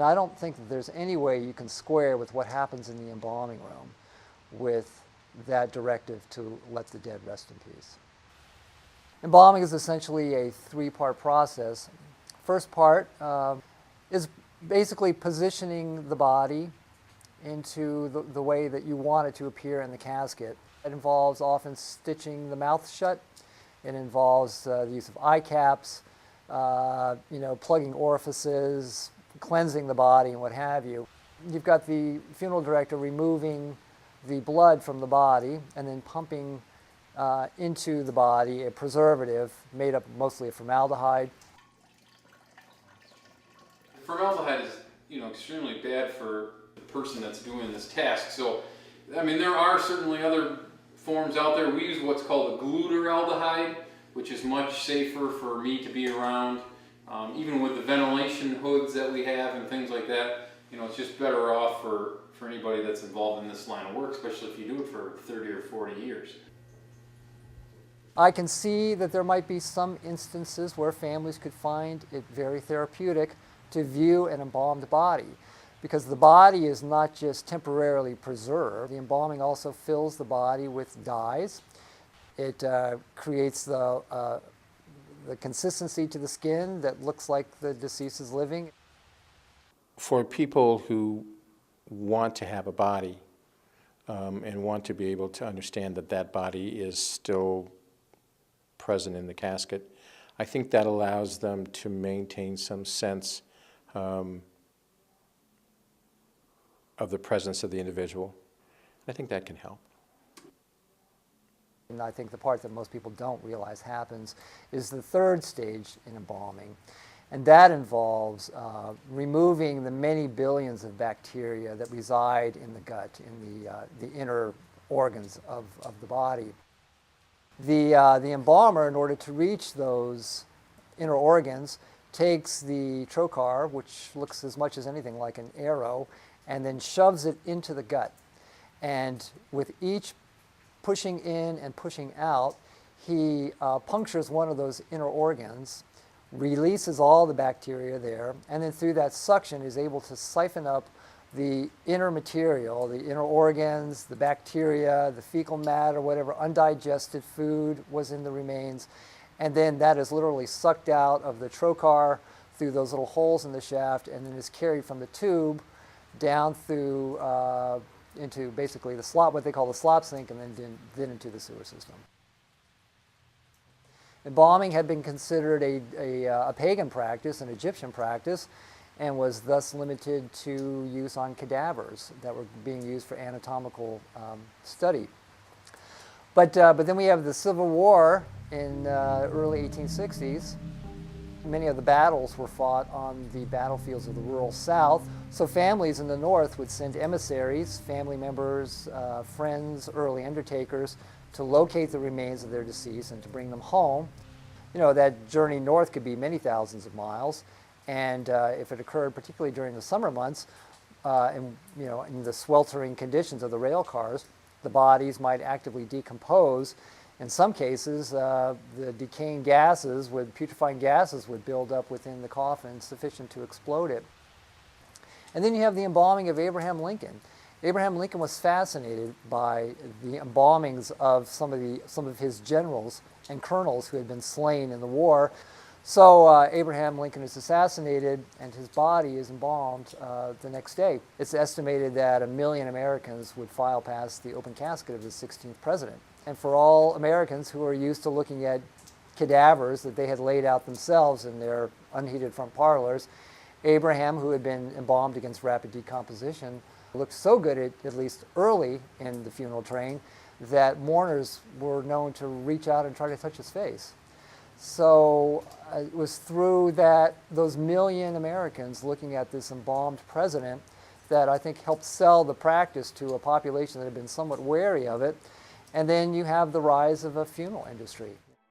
I don't think that there's any way you can square with what happens in the embalming room with that directive to let the dead rest in peace. Embalming is essentially a three-part process. First part is basically positioning the body into the way that you want it to appear in the casket. It involves often stitching the mouth shut. It involves the use of eye caps, plugging orifices, cleansing the body, and what have you. You've got the funeral director removing the blood from the body and then pumping into the body a preservative made up mostly of formaldehyde. Formaldehyde is, extremely bad for the person that's doing this task. So, I mean, there are certainly other forms out there. We use what's called a glutaraldehyde, which is much safer for me to be around. Even with the ventilation hoods that we have and things like that, it's just better off for anybody that's involved in this line of work, especially if you do it for 30 or 40 years. I can see that there might be some instances where families could find it very therapeutic to view an embalmed body, because the body is not just temporarily preserved. The embalming also fills the body with dyes. It creates the consistency to the skin that looks like the deceased is living. For people who want to have a body and want to be able to understand that that body is still present in the casket, I think that allows them to maintain some sense of the presence of the individual. I think that can help. And I think the part that most people don't realize happens is the third stage in embalming. And that involves removing the many billions of bacteria that reside in the gut, in the inner organs of the body. The embalmer, in order to reach those inner organs, takes the trocar, which looks as much as anything like an arrow, and then shoves it into the gut. And with each pushing in and pushing out, he punctures one of those inner organs, releases all the bacteria there, and then through that suction is able to siphon up the inner material, the inner organs, the bacteria, the fecal matter, whatever undigested food was in the remains, and then that is literally sucked out of the trocar through those little holes in the shaft, and then is carried from the tube down through into basically the slop, what they call the slop sink, and then into the sewer system. Embalming had been considered a pagan practice, an Egyptian practice, and was thus limited to use on cadavers that were being used for anatomical study. But then we have the Civil War in early 1860s. Many of the battles were fought on the battlefields of the rural South, so families in the North would send emissaries, family members, friends, early undertakers, to locate the remains of their deceased and to bring them home. That journey north could be many thousands of miles, and if it occurred particularly during the summer months, in the sweltering conditions of the rail cars, the bodies might actively decompose. In some cases, the decaying gases, putrefying gases, would build up within the coffin sufficient to explode it. And then you have the embalming of Abraham Lincoln. Abraham Lincoln was fascinated by the embalmings of some of his generals and colonels who had been slain in the war. So Abraham Lincoln is assassinated, and his body is embalmed the next day. It's estimated that 1 million Americans would file past the open casket of the 16th president. And for all Americans who are used to looking at cadavers that they had laid out themselves in their unheated front parlors, Abraham, who had been embalmed against rapid decomposition, looked so good, at least early in the funeral train, that mourners were known to reach out and try to touch his face. So it was through those 1 million Americans looking at this embalmed president that I think helped sell the practice to a population that had been somewhat wary of it. And then you have the rise of a funeral industry.